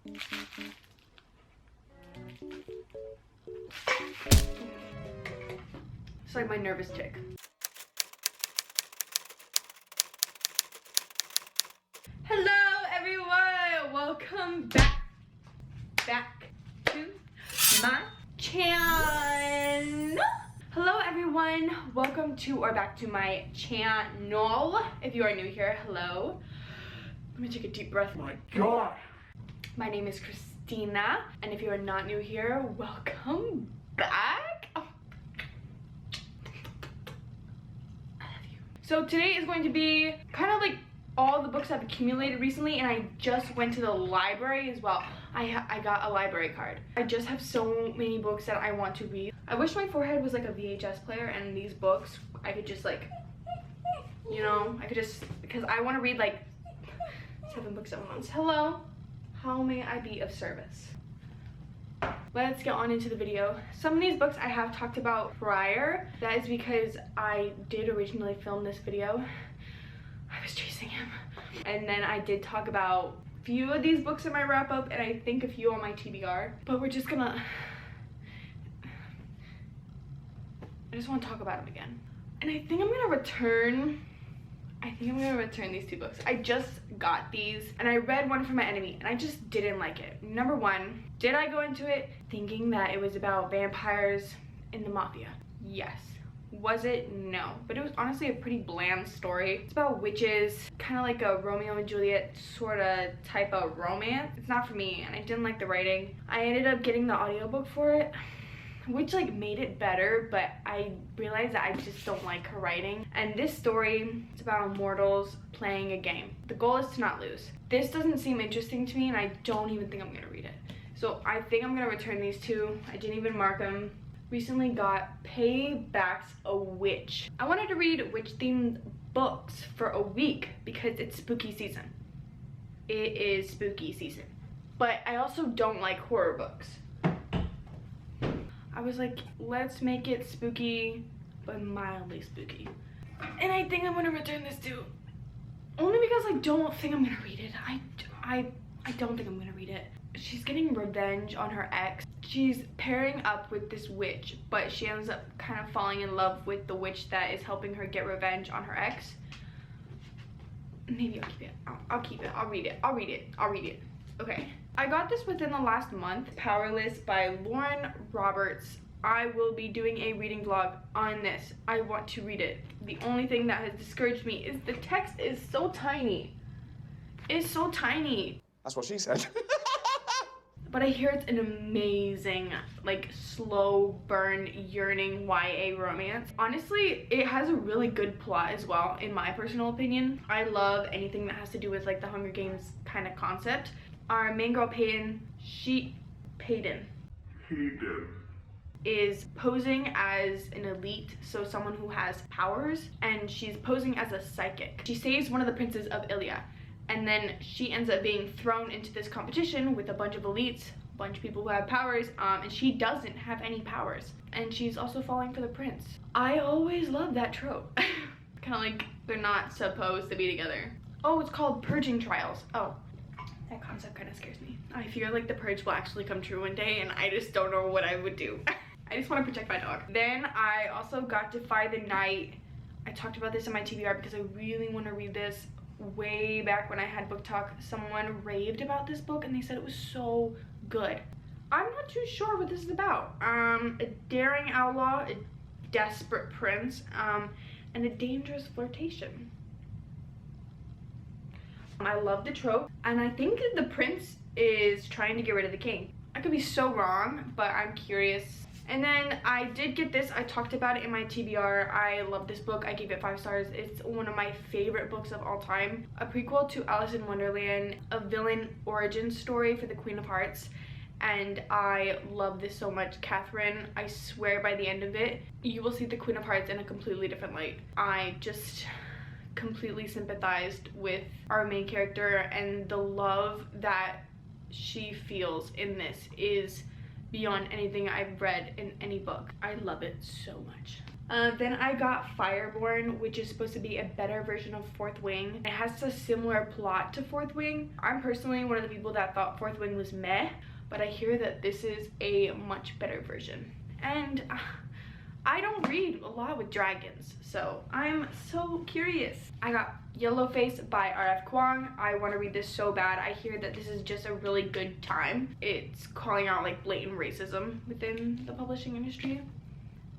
It's like my nervous tick. Hello everyone! Welcome back to my channel. Hello everyone, welcome to or back to my channel. If you are new here, hello. Let me take a deep breath. My God. My name is Christina, and if you are not new here, welcome back. Oh. I love you. So today is going to be kind of like all the books I've accumulated recently, and I just went to the library as well. I got a library card. I just have so many books that I want to read. I wish my forehead was like a VHS player, and these books I could just like, you know, I could just, because I want to read like 7 books at once. Hello, how may I be of service? Let's get on into the video. Some of these books I have talked about prior. That is because I did originally film this video. I was chasing him. And then I did talk about a few of these books in my wrap up, and I think a few on my TBR. But we're just gonna, I just want to talk about them again. And I think I'm gonna return these 2 books. I just got these and I read One for My Enemy and I just didn't like it. Number one, did I go into it thinking that it was about vampires in the mafia? Yes. Was it? No. But it was honestly a pretty bland story. It's about witches, kind of like a Romeo and Juliet sort of type of romance. It's not for me, and I didn't like the writing. I ended up getting the audiobook for it, which like made it better, but I realized that I just don't like her writing. And this story, it's about immortals playing a game. The goal is to not lose. This doesn't seem interesting to me, and I don't even think I'm gonna read it. So I think I'm gonna return these 2. I didn't even mark them. Recently got Payback's a Witch. I wanted to read witch-themed books for a week because it's spooky season. It is spooky season. But I also don't like horror books. I was like, let's make it spooky, but mildly spooky. And I think I'm gonna return this too. Only because I don't think I'm gonna read it. I don't think I'm gonna read it. She's getting revenge on her ex. She's pairing up with this witch, but she ends up kind of falling in love with the witch that is helping her get revenge on her ex. Maybe I'll keep it. I'll keep it. I'll read it. Okay. I got this within the last month. Powerless by Lauren Roberts. I will be doing a reading vlog on this. I want to read it. The only thing that has discouraged me is the text is so tiny. It's so tiny. That's what she said. But I hear it's an amazing, like, slow burn, yearning YA romance. Honestly, it has a really good plot as well, in my personal opinion. I love anything that has to do with like the Hunger Games kind of concept. Our main girl, Payton, is posing as an elite, so someone who has powers, and she's posing as a psychic. She saves one of the princes of Ilya, and then she ends up being thrown into this competition with a bunch of elites, a bunch of people who have powers, and she doesn't have any powers, and she's also falling for the prince. I always love that trope. Kind of like they're not supposed to be together. Oh, it's called Purging Trials. Oh, that concept kind of scares me. I fear like the purge will actually come true one day, and I just don't know what I would do. I just want to protect my dog. Then I also got Defy the Night. I talked about this in my TBR because I really want to read this. Way back when I had book talk, someone raved about this book and they said it was so good. I'm not too sure what this is about. A daring outlaw, a desperate prince, and a dangerous flirtation. I love the trope, and I think the prince is trying to get rid of the king. I could be so wrong, but I'm curious. And then I did get this. I talked about it in my TBR. I love this book. I gave it 5 stars. It's one of my favorite books of all time. A prequel to Alice in Wonderland, a villain origin story for the Queen of Hearts. And I love this so much. Catherine, I swear by the end of it, you will see the Queen of Hearts in a completely different light. I just completely sympathized with our main character, and the love that she feels in this is beyond anything I've read in any book. I love it so much. Then I got Fireborn, which is supposed to be a better version of Fourth Wing. It has a similar plot to Fourth Wing. I'm personally one of the people that thought Fourth Wing was meh, but I hear that this is a much better version. And I don't read a lot with dragons, so I'm so curious. I got Yellowface by R.F. Kuang. I want to read this so bad. I hear that this is just a really good time. It's calling out like blatant racism within the publishing industry,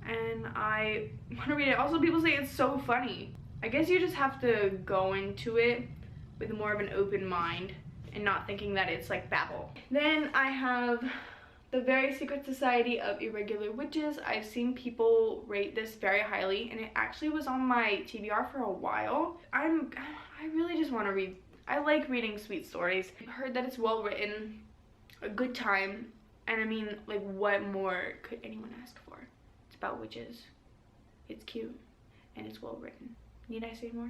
and I want to read it. Also, people say it's so funny. I guess you just have to go into it with more of an open mind and not thinking that it's like babble. Then I have The Very Secret Society of Irregular Witches. I've seen people rate this very highly, and it actually was on my TBR for a while. I really just want to read. I like reading sweet stories. I've heard that it's well written, a good time, and I mean, like, what more could anyone ask for? It's about witches, it's cute, and it's well written. Need I say more?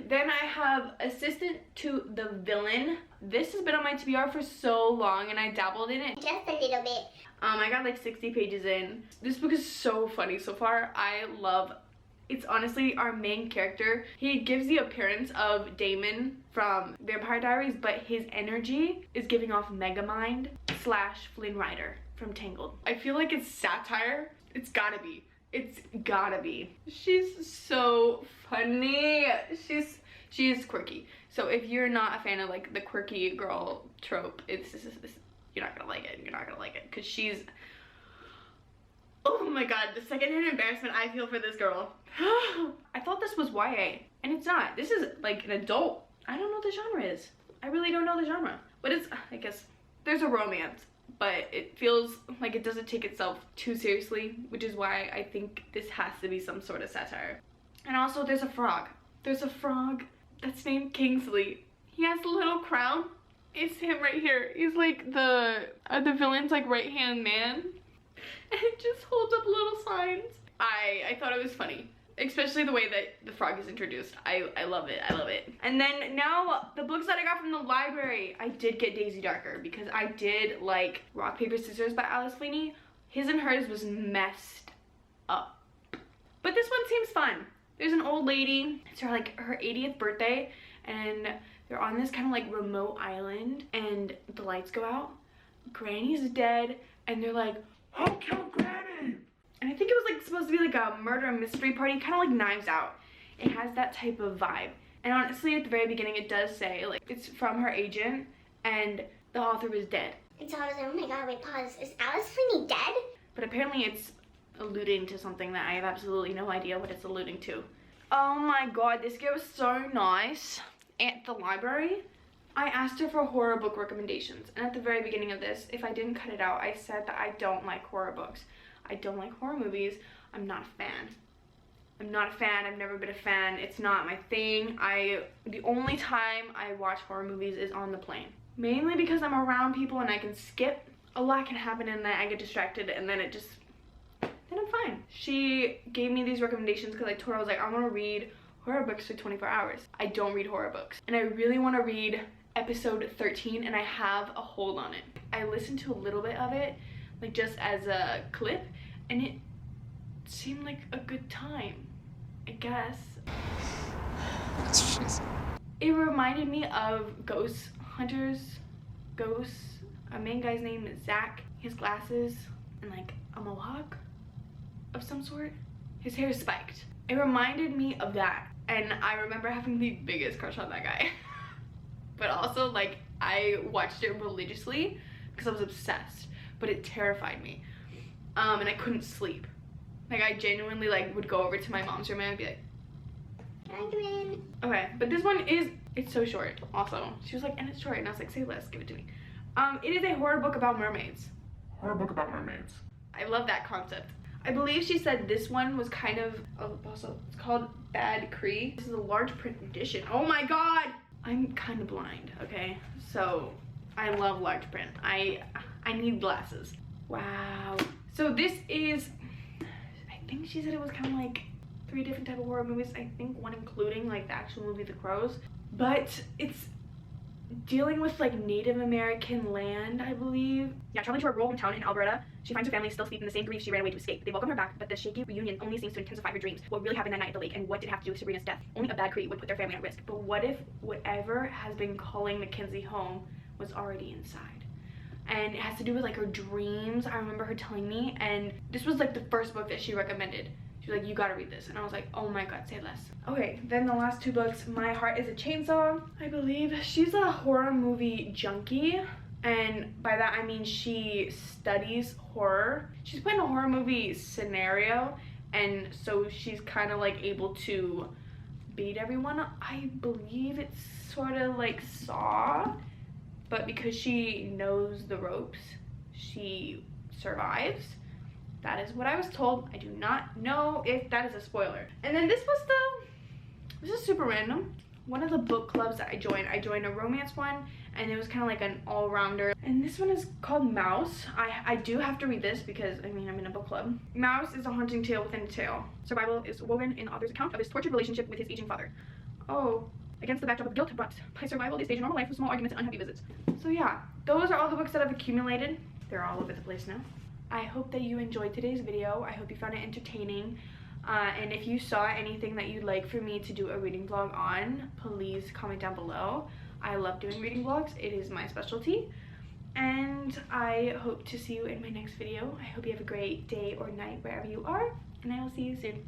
Then I have Assistant to the Villain. This has been on my TBR for so long, and I dabbled in it just a little bit. I got like 60 pages in. This book is so funny so far. I love, it's honestly our main character. He gives the appearance of Damon from Vampire Diaries, but his energy is giving off Megamind / Flynn Rider from Tangled. I feel like it's satire. It's gotta be. It's gotta be. She's so funny. She is quirky. So if you're not a fan of like the quirky girl trope, it's you're not gonna like it. You're not gonna like it because she's, oh my god, the secondhand embarrassment I feel for this girl. I thought this was YA, and it's not. This is like an adult. I don't know what the genre is. I really don't know the genre, but it's, I guess there's a romance, but it feels like it doesn't take itself too seriously, which is why I think this has to be some sort of satire. And also there's a frog. There's a frog that's named Kingsley. He has a little crown. It's him right here. He's like the villain's like right-hand man. And it just holds up little signs. I thought it was funny. Especially the way that the frog is introduced. I love it. I love it. And then now the books that I got from the library. I did get Daisy Darker because I did like Rock, Paper, Scissors by Alice Feeney. His and hers was messed up. But this one seems fun. There's an old lady. It's her 80th birthday, and they're on this kind of like remote island, and the lights go out. Granny's dead, and they're like, "Who killed Granny?" And I think it was like supposed to be like a murder mystery party, kind of like Knives Out. It has that type of vibe. And honestly, at the very beginning, it does say like it's from her agent, and the author was dead. And so I was like, oh my god, wait, pause. Is Alice Feeney dead? But apparently it's alluding to something that I have absolutely no idea what it's alluding to. Oh my god, this girl was so nice. At the library, I asked her for horror book recommendations, and at the very beginning of this, if I didn't cut it out, I said that I don't like horror books. I don't like horror movies. I'm not a fan. I'm not a fan. I've never been a fan. It's not my thing. The only time I watch horror movies is on the plane. Mainly because I'm around people and I can skip. A lot can happen and then I get distracted, and then then I'm fine. She gave me these recommendations because I told her, I was like, I want to read horror books for 24 hours. I don't read horror books. And I really want to read episode 13, and I have a hold on it. I listened to a little bit of it, like just as a clip, and it seemed like a good time, I guess. It reminded me of Ghost Hunters. A main guy's name is Zach. He has glasses and like a mohawk of some sort. His hair is spiked. It reminded me of that, and I remember having the biggest crush on that guy. But also, like, I watched it religiously because I was obsessed, but it terrified me, and I couldn't sleep. Like, I genuinely like would go over to my mom's room and I'd be like, Can I come in? okay. But this one it's so short also. She was like, and it's short, and I was like, say less, give it to me. It is a horror book about mermaids. Horror book about mermaids. I love that concept. I believe she said this one was kind of, also, it's called Bad Cree. This is a large print edition. Oh my god! I'm kind of blind, okay? So, I love large print. I need glasses. Wow. So this is, I think she said it was kind of like 3 different type of horror movies. I think one including like the actual movie The Crows. But it's dealing with like Native American land, I believe. Yeah, traveling to her rural hometown in Alberta, she finds her family still steeped in the same grief she ran away to escape. They welcome her back, but the shaky reunion only seems to intensify her dreams. What really happened that night at the lake, and what did it have to do with Sabrina's death? Only a bad creed would put their family at risk. But what if whatever has been calling Mackenzie home was already inside? And it has to do with like her dreams, I remember her telling me, and this was like the first book that she recommended. She was like, you gotta read this. And I was like, oh my god, say less. Okay, then the last 2 books. My Heart is a Chainsaw, I believe. She's a horror movie junkie. And by that I mean she studies horror. She's put in a horror movie scenario. And so she's kind of like able to beat everyone. I believe it's sort of like Saw. But because she knows the ropes, she survives. That is what I was told. I do not know if that is a spoiler. And then this is super random. One of the book clubs that I joined a romance one, and it was kind of like an all-rounder. And this one is called Mouse. I do have to read this because, I mean, I'm in a book club. Mouse is a haunting tale within a tale. Survival is woven in the author's account of his tortured relationship with his aging father. Oh, against the backdrop of guilt brought by survival, they stage a normal life with small arguments and unhappy visits. So yeah, those are all the books that I've accumulated. They're all over the place now. I hope that you enjoyed today's video. I hope you found it entertaining. And if you saw anything that you'd like for me to do a reading vlog on, please comment down below. I love doing reading vlogs. It is my specialty. And I hope to see you in my next video. I hope you have a great day or night wherever you are. And I will see you soon.